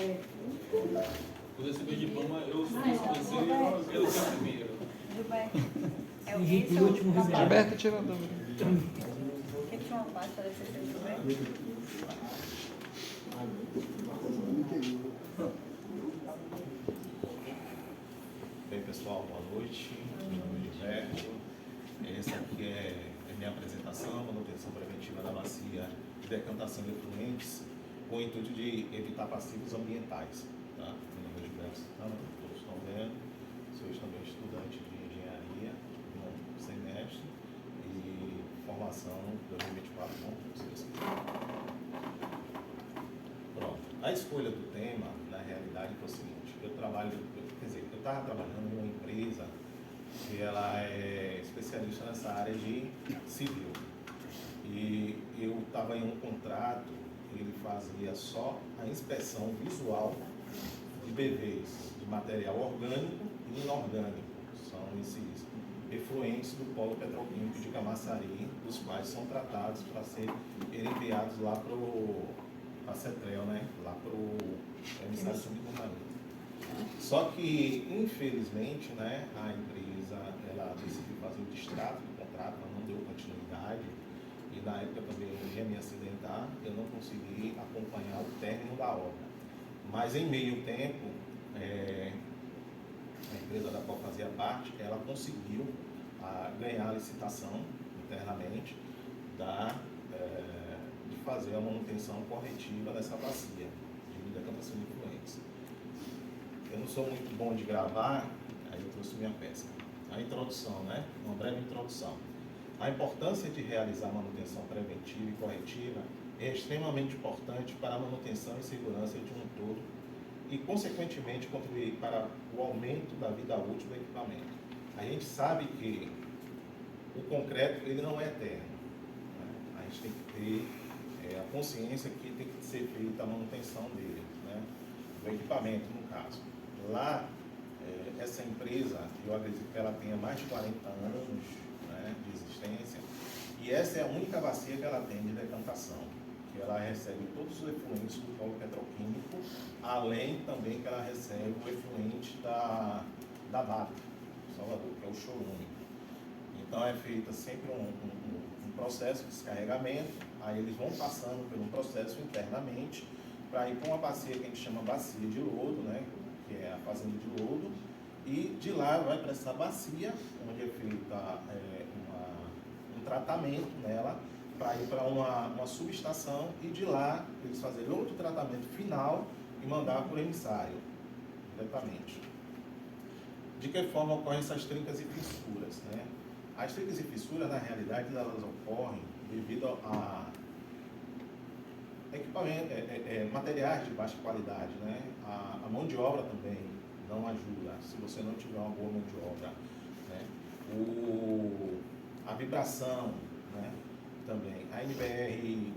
Por receber diploma, eu sou eu sou o primeiro. É o esse é o último. Gilberto tirou a dúvida. Que tinha uma pasta desse Gilberto? Bem, pessoal, boa noite. Meu nome é Gilberto. Essa aqui é minha apresentação, manutenção preventiva da bacia de decantação de efluentes, com o intuito de evitar passivos ambientais. Tá? Meu nome é Gilberto, todos estão vendo. Sou também estudante de engenharia, no semestre, e formação 2024 com vocês. Pronto. A escolha do tema, na realidade, foi o seguinte: eu estava trabalhando em uma empresa que ela é especialista nessa área de civil. E eu estava em um contrato, ele fazia só a inspeção visual de BVs, de material orgânico e inorgânico. São esses efluentes do polo petroquímico de Camaçari, dos quais são tratados para serem enviados lá para a CETREL, né? Lá para o emissário submarino. Só que, infelizmente, né, a empresa ela decidiu fazer o distrato do contrato, ela não deu continuidade, e na época também eu ia me acidentar, eu não consegui acompanhar o término da obra. Mas em meio tempo, a empresa da qual fazia parte, ela conseguiu ganhar a licitação internamente de fazer a manutenção corretiva dessa bacia de decantação de efluentes. Eu não sou muito bom de gravar, aí eu trouxe minha peça. A introdução, né? Uma breve introdução. A importância de realizar manutenção preventiva e corretiva é extremamente importante para a manutenção e segurança de um todo e, consequentemente, contribuir para o aumento da vida útil do equipamento. A gente sabe que o concreto ele não é eterno, né? A gente tem que ter a consciência que tem que ser feita a manutenção dele, né? Do equipamento, no caso. Lá, essa empresa, eu acredito que ela tenha mais de 40 anos, né, de existência, e essa é a única bacia que ela tem de decantação, que ela recebe todos os efluentes do polo petroquímico, além também que ela recebe o efluente da VAP, Salvador, que é o chorume. Então é feita sempre um processo de descarregamento, aí eles vão passando por um processo internamente, para ir para uma bacia que a gente chama bacia de lodo, né, que é a fazenda de lodo, e de lá vai para essa bacia, onde é feito um tratamento nela, para ir para uma subestação, e de lá eles fazerem outro tratamento final e mandar para o emissário, diretamente. De que forma ocorrem essas trincas e fissuras, né? As trincas e fissuras, na realidade, elas ocorrem devido a equipamento, materiais de baixa qualidade, né? A mão de obra também não ajuda, se você não tiver uma boa mão de obra, né? A vibração, né? Também. A NBR,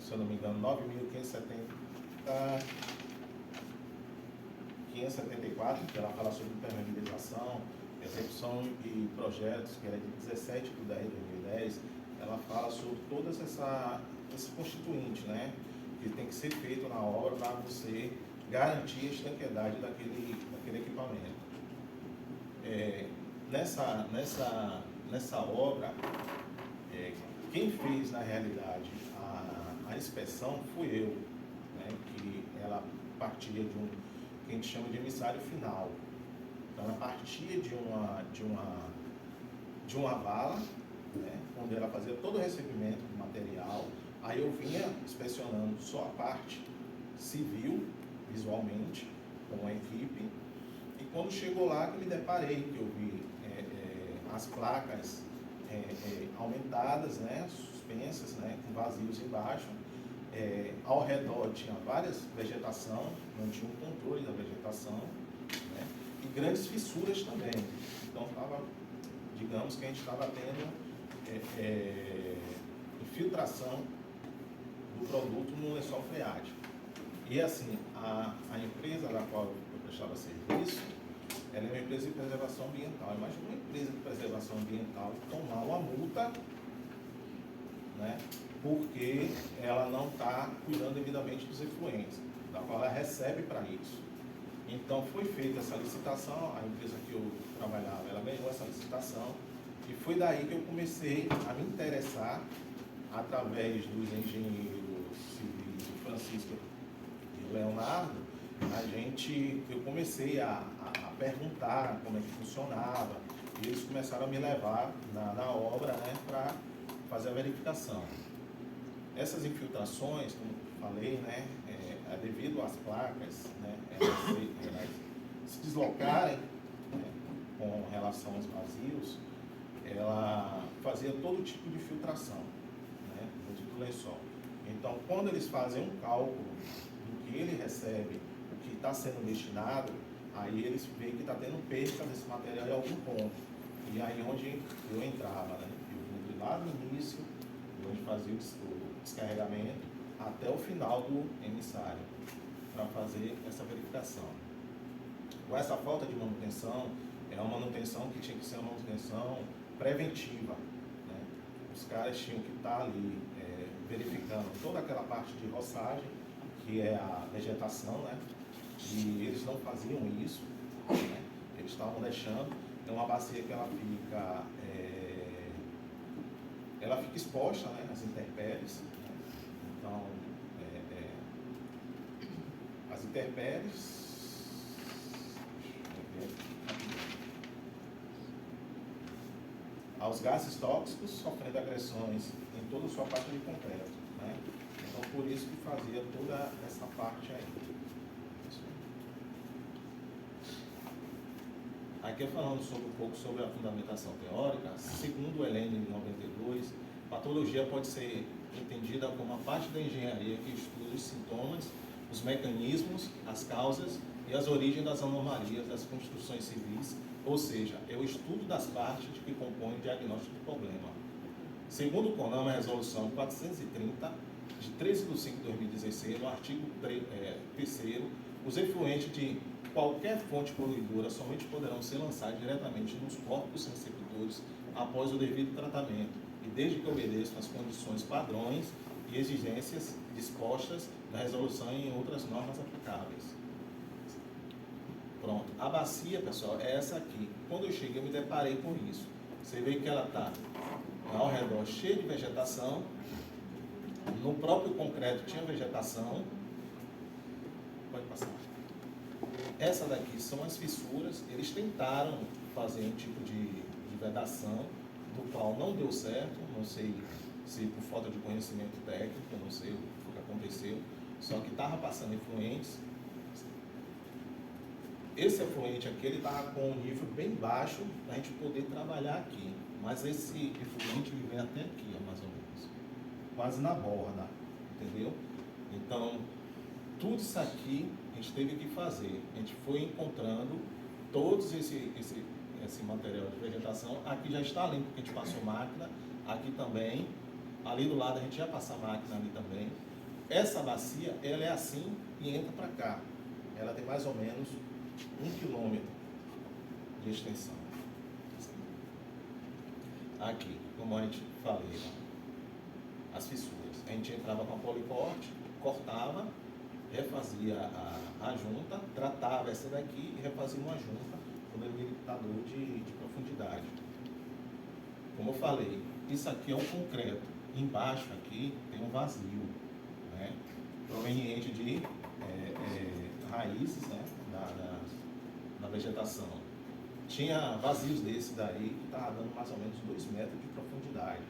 se eu não me engano, 9.574, que ela fala sobre impermeabilização, execução e projetos, que era de 17 de 10 de 2010, ela fala sobre todas esse constituinte, né, que tem que ser feito na obra para você garantir a estanqueidade daquele equipamento. Nessa obra, quem fez na realidade a inspeção fui eu, né, que ela partia de que a gente chama de emissário final. Então ela partia de uma vala, né, onde ela fazia todo o recebimento do material. Aí eu vinha inspecionando só a parte civil, visualmente, com a equipe, e quando chegou lá que me deparei, que eu vi as placas aumentadas, né, suspensas, né, com vazios embaixo. Ao redor tinha várias vegetação, não tinha um controle da vegetação, né, e grandes fissuras também. Então, digamos que a gente estava tendo infiltração do produto no lençol freático. E assim, a empresa da qual eu prestava serviço, ela é uma empresa de preservação ambiental. Imagina uma empresa de preservação ambiental tomar uma multa, né, porque ela não está cuidando devidamente dos efluentes. da qual ela recebe para isso. Então foi feita essa licitação, a empresa que eu trabalhava, ela ganhou essa licitação, e foi daí que eu comecei a me interessar, através dos engenheiros civis, o Francisco e o Leonardo, eu comecei a perguntar como é que funcionava, e eles começaram a me levar na obra, né, para fazer a verificação. Essas infiltrações, como eu falei, né, devido às placas, né, elas se deslocarem, né, com relação aos vazios, ela fazia todo tipo de filtração, né, dentro do lençol. Então, quando eles fazem um cálculo do que ele recebe, o que está sendo destinado, aí eles veem que está tendo perca desse material em algum ponto. E aí onde eu entrava, né, eu vim lá no início, onde fazia o descarregamento, até o final do emissário, para fazer essa verificação. Com essa falta de manutenção, é uma manutenção que tinha que ser uma manutenção preventiva, né? Os caras tinham que estar ali verificando toda aquela parte de roçagem, que é a vegetação, né? E eles não faziam isso, né? Eles estavam deixando. É uma bacia que ela fica exposta, né, às intempéries, né? Então, as intempéries, aos gases tóxicos, sofrendo agressões em toda a sua parte de concreto, né? Então, por isso que fazia toda essa parte aí. Aqui falando um pouco sobre a fundamentação teórica, segundo o Helene de 92, patologia pode ser entendida como a parte da engenharia que estuda os sintomas, os mecanismos, as causas e as origens das anomalias das construções civis, ou seja, é o estudo das partes que compõem o diagnóstico do problema. Segundo o CONAMA, a resolução 430, de 13 de 5 de 2016, no artigo 3º, os efluentes de qualquer fonte poluidora somente poderão ser lançados diretamente nos corpos receptores após o devido tratamento e desde que obedeçam às condições padrões e exigências dispostas na resolução e em outras normas aplicáveis. Pronto. A bacia, pessoal, é essa aqui. Quando eu cheguei, eu me deparei com isso. Você vê que ela está ao redor cheia de vegetação. No próprio concreto tinha vegetação. Pode passar. Essa daqui são as fissuras. Eles tentaram fazer um tipo de vedação, do qual não deu certo. Não sei se por falta de conhecimento técnico, não sei o que aconteceu. Só que estava passando efluentes. Esse efluente aqui, ele estava com um nível bem baixo para a gente poder trabalhar aqui. Mas esse efluente vem até aqui, ó, mais ou menos. Quase na borda, entendeu? Então, tudo isso aqui a gente teve que fazer. A gente foi encontrando todos esse material de vegetação. Aqui já está limpo, porque a gente passou máquina. Aqui também. Ali do lado a gente já passa a máquina ali também. Essa bacia, ela é assim e entra para cá. Ela tem mais ou menos 1 quilômetro de extensão. Aqui, como a gente falei, as fissuras. A gente entrava com a policorte, cortava, refazia a junta, tratava essa daqui e refazia uma junta com delimitador de profundidade. Como eu falei, isso aqui é um concreto. Embaixo aqui tem um vazio, né, proveniente de raízes, né, da vegetação. Tinha vazios desse daí que estava dando mais ou menos 2 metros de profundidade.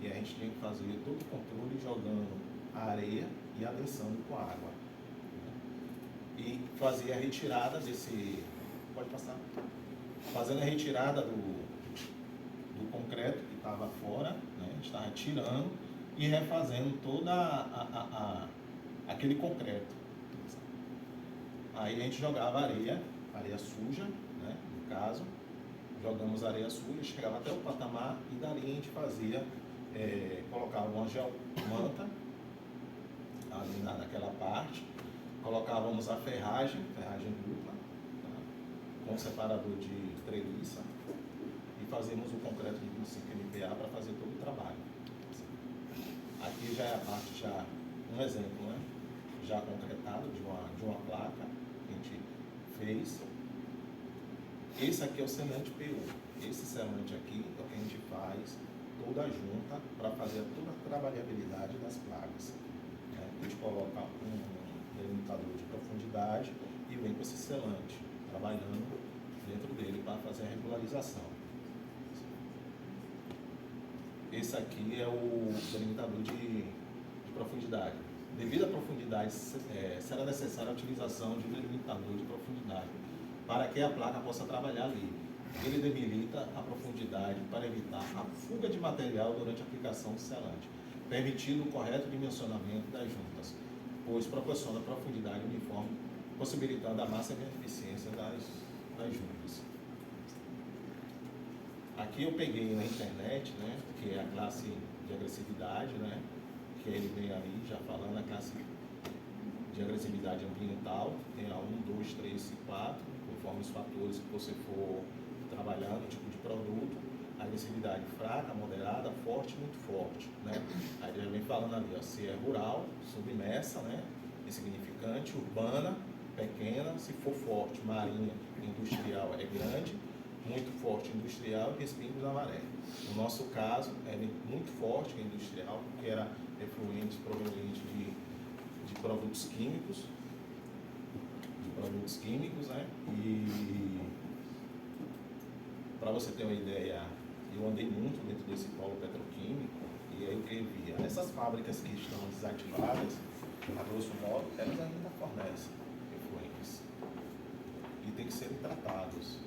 E a gente tinha que fazer todo o controle jogando a areia e adensando com água. E fazia a retirada desse... Pode passar. Fazendo a retirada do concreto que estava fora, né? A gente estava tirando e refazendo toda aquele concreto. Aí a gente jogava areia suja, né? No caso, jogamos areia suja, chegava até o patamar e dali a gente fazia, colocava uma geomanta ali naquela parte, colocávamos a ferragem dupla, tá? Com separador de treliça e fazíamos o concreto de 25 MPa para fazer todo o trabalho. Aqui já é a parte, um exemplo, né? já concretado de uma placa que a gente fez. Esse aqui é o selante PU. Esse selante aqui é o que a gente faz toda a junta para fazer toda a trabalhabilidade das placas. Né? A gente coloca um delimitador de profundidade e vem com esse selante, trabalhando dentro dele para fazer a regularização. Esse aqui é o delimitador de profundidade. Devido à profundidade, será necessária a utilização de um delimitador de profundidade para que a placa possa trabalhar ali. Ele debilita a profundidade para evitar a fuga de material durante a aplicação do selante, permitindo o correto dimensionamento das juntas, pois proporciona profundidade uniforme, possibilitando a máxima eficiência das juntas. Aqui eu peguei na internet, né, que é a classe de agressividade, né, que ele vem ali já falando a classe de agressividade ambiental, tem a 1, 2, 3 e 4, conforme os fatores que você for trabalhando, o tipo de produto, agressividade fraca, moderada, forte, muito forte, né? Aí já vem falando ali, ó, se é rural, submersa, né, insignificante, urbana, pequena, se for forte, marinha, industrial é grande, muito forte industrial e respingos na maré. No nosso caso, é muito forte industrial, porque era efluente proveniente de produtos químicos, né? E para você ter uma ideia, eu andei muito dentro desse polo petroquímico e aí eu via essas fábricas que estão desativadas, a grosso modo, elas ainda fornecem efluentes e tem que serem tratados.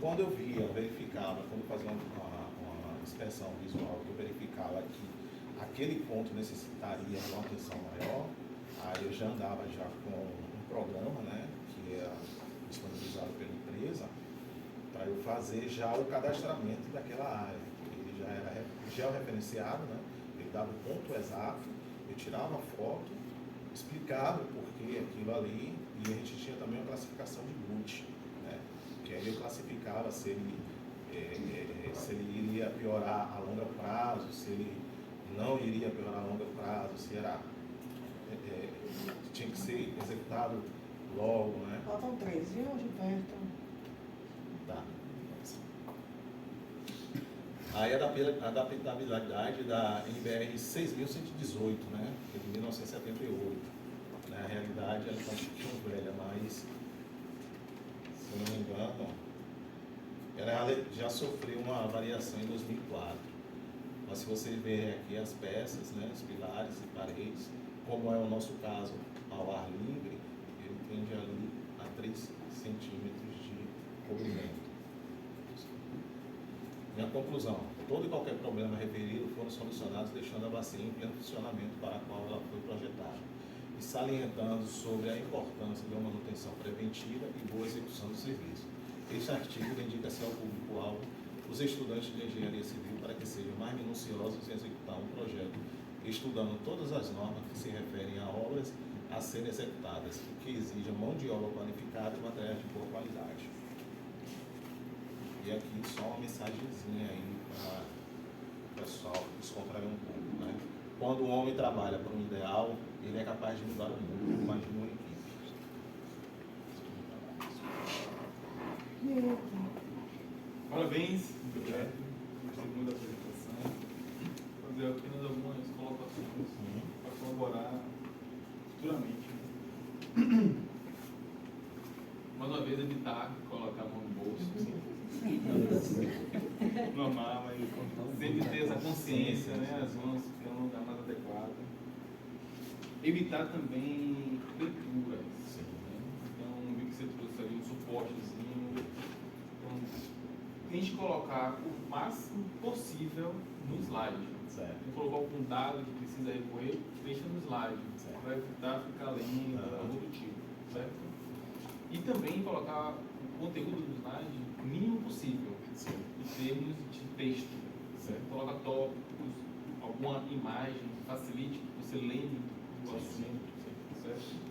Quando eu via, eu verificava, quando eu fazia uma inspeção visual, eu verificava que aquele ponto necessitaria de uma atenção maior, aí eu já andava já com um programa, né, que é disponibilizado pela empresa, para eu fazer já o cadastramento daquela área. Ele já era georreferenciado, né, ele dava o ponto exato, eu tirava a foto, explicava o porquê aquilo ali, e a gente tinha também uma classificação de GUT, né, que aí eu classificava se ele iria piorar a longo prazo, se ele não iria piorar a longo prazo, se era tinha que ser executado logo, né? Faltam 3, viu, Gilberto? Tá. Aí a adaptabilidade da NBR 6118, né? Que é de 1978. Na realidade, ela está um pouquinho velha, mas, se eu não me engano, ela já sofreu uma variação em 2004. Mas se você ver aqui as peças, né, os pilares e paredes, como é o nosso caso ao ar livre, ele tende ali a 3 centímetros de cobrimento. Minha conclusão: todo e qualquer problema referido foram solucionados deixando a bacia em pleno funcionamento para a qual ela foi projetada e salientando sobre a importância de uma manutenção preventiva e boa execução do serviço. Este artigo dedica-se ao público-alvo, os estudantes de engenharia civil, para que sejam mais minuciosos em executar um projeto, estudando todas as normas que se referem a obras a serem executadas, o que exija mão de obra qualificada e materiais de boa qualidade. E aqui só uma mensagenzinha aí para o pessoal descontrair um pouco, né? Quando o homem trabalha por um ideal, ele é capaz de mudar o mundo, imagina uma equipe. Parabéns, obrigado. Gostei muito da apresentação. Vou fazer apenas algumas colocações para colaborar futuramente. Mais uma vez, evitar colocar a mão no bolso. Não amar, mas sempre ter essa consciência, né? As mãos ficando no lugar mais adequado. Evitar também leituras. Né? Então, vi que você trouxe ali um suportezinho. Então, tente colocar o máximo possível no slide. Certo. Não colocar algum dado que precisa recorrer, deixa no slide. Para evitar ficar lendo, algo do tipo. Certo? E também colocar o conteúdo do slide o mínimo possível, em termos de texto. Certo? Coloca tópicos, alguma imagem que facilite que você lembre do assunto. Certo?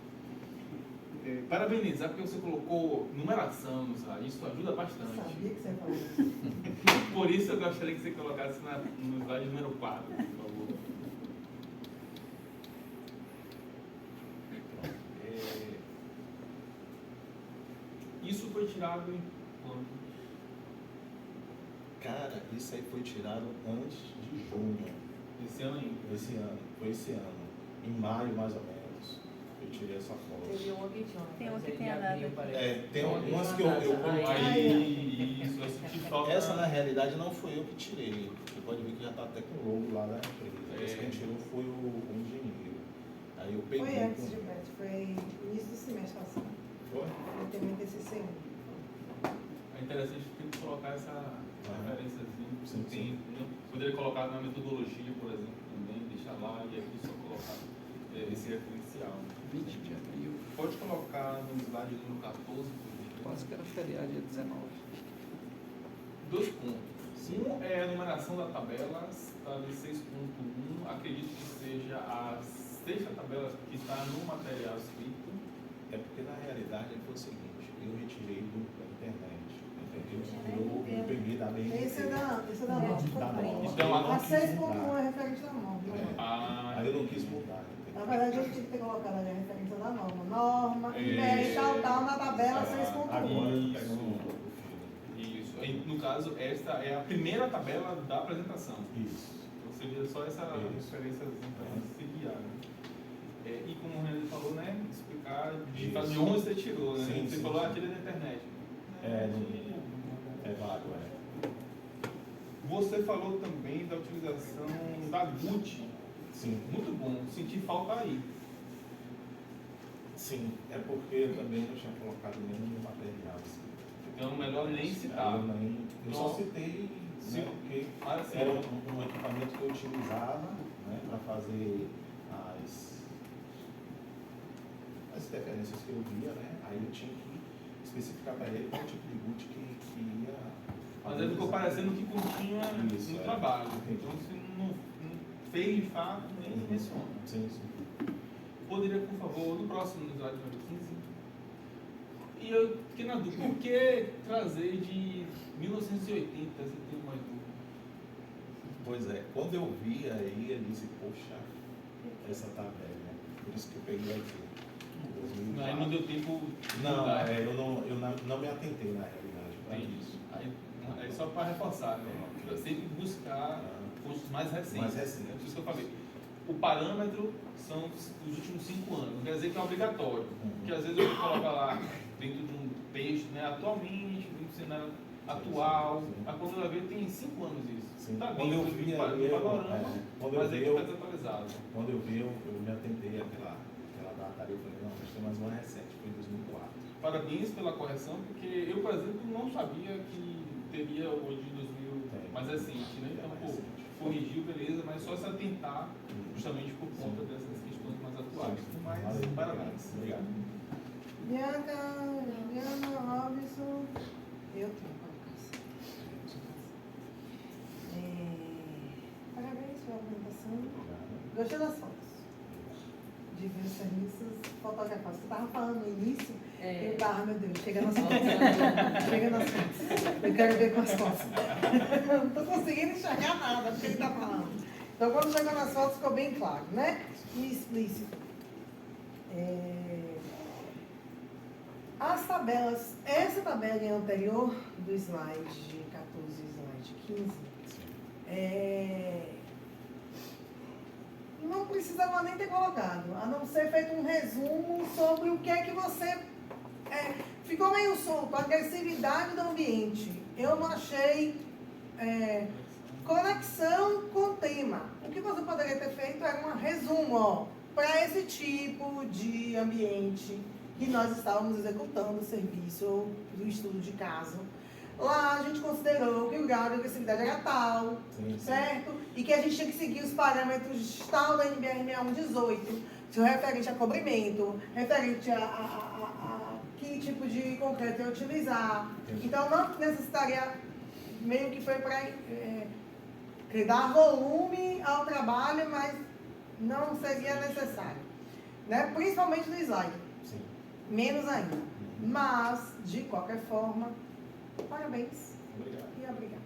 Parabenizar porque você colocou numeração no slide, isso ajuda bastante. Eu sabia que você ia falar isso. Por isso eu gostaria que você colocasse no slide número 4, por favor. Isso foi tirado em quando? Cara, isso aí foi tirado antes de junho. Esse ano ainda. Esse ano, foi esse ano. Em maio, mais ou menos, eu tirei essa foto. Teve uma que tinha. Tem uma que tem a data. Tem algumas que eu coloquei. Aí, isso, eu senti falta. Essa, na realidade, não foi eu que tirei. Você pode ver que já está até com o logo lá da empresa. Esse quem tirou foi o engenheiro. Aí eu peguei. Foi antes, Gilberto, foi início do semestre passado. Foi? Eu terminei TCC1. É interessante tem que colocar essa referência Sim, tem, né? Poderia colocar na metodologia, por exemplo, também, deixar lá e aqui só colocar esse referencial. 20 de abril, Pode colocar no slide número 14, por exemplo. quase que era feriado dia 19. 2 pontos. Um é a numeração da tabela, está ali 6.1, acredito que seja a 6ª tabela que está no material escrito. É porque, na realidade, foi o seguinte. Eu retirei da internet. Entendeu? Eu peguei da BNT. Esse é da norma. Da norma. Então, Eu não A quis 6.1 mudar. é referente da norma. Ah, Aí eu não quis mudar. Na entendeu? verdade, eu tinha que ter colocado ali a referência da norma. Norma, É. tal, na tabela Agora 6.1. eu pego o isso. Aí, no caso, esta é a primeira tabela da apresentação. Isso. Então seria só essa Isso. referência para se guiar. Né? E como o Renan falou, né? Explicar de Isso. onde você tirou, né? Sim, você sim, falou, sim. tirei da internet. É vago, Você falou também da utilização da GUT. Sim. Muito bom, senti falta aí. Sim, é porque eu também não tinha colocado nenhum no material. Assim. Então, melhor nem citar. Eu só citei, Sim. né, porque Ah, sim. era um equipamento que eu utilizava, né, para fazer as referências que eu via, né? Aí eu tinha que especificar para ele qual tipo de GUT que ia. Mas aí ficou parecendo que continha Isso, no é. trabalho. Entendi. Então, se não fez de fato, nem menciona. Sim, sim. Poderia, por favor, no próximo slide número 15. E eu fiquei na dúvida, por que trazer de 1980? Você tem mais dúvida? Pois é, quando eu vi aí, eu disse, poxa, essa tá velha. Por isso que eu peguei aqui. 2004. Aí não deu tempo de Não, mudar. eu não me atentei na realidade para isso. Aí só para reforçar, né? Eu sempre buscar postos mais recentes. Mais recentes. É isso que eu falei. O parâmetro são os últimos 5 anos, não quer dizer que é obrigatório. Porque às vezes eu coloco lá dentro de um texto, né, atualmente, no cenário atual, sim. mas quando eu ver tem 5 anos isso. Sim. Tá Quando eu dentro vi do aí, panorama, quando eu mas vi, aí está desatualizado. quando eu vi, eu me atentei àquela data ali, eu falei, não, mas tem mais uma recente, foi em 2004. Parabéns pela correção, porque eu, por exemplo, não sabia que teria o de 2000 mais recente, né? Então, pô, corrigiu, beleza, mas só se atentar justamente por conta dessas questões mais atuais. Mas, Valeu, parabéns. Obrigado. Bianca, Juliana, Robson. Eu tenho colocação. Parabéns pela apresentação. Obrigado. Gostei das fotos. De ver os serviços fotografados. Você estava falando no início, eu estava, meu Deus, chega nas fotos. Chega nas fotos. Eu quero ver com as fotos. Não estou conseguindo enxergar nada do que ele está falando. Então, quando chegou nas fotos, ficou bem claro, né? E explícito. As tabelas, essa tabela anterior do slide 14 e slide 15, não precisava nem ter colocado, a não ser feito um resumo sobre o que é que você... ficou meio solto, a agressividade do ambiente. Eu não achei conexão com o tema. O que você poderia ter feito era um resumo, para esse tipo de ambiente que nós estávamos executando o serviço do estudo de caso. Lá a gente considerou que o grau de agressividade era tal, certo? E que a gente tinha que seguir os parâmetros tal da NBR 6118, se o referente a cobrimento, referente a que tipo de concreto ia utilizar. Então não necessitaria, meio que foi para dar volume ao trabalho, mas não seria necessário, né? Principalmente no slide. Sim. Menos ainda. Mas, de qualquer forma, parabéns Obrigado. e obrigada.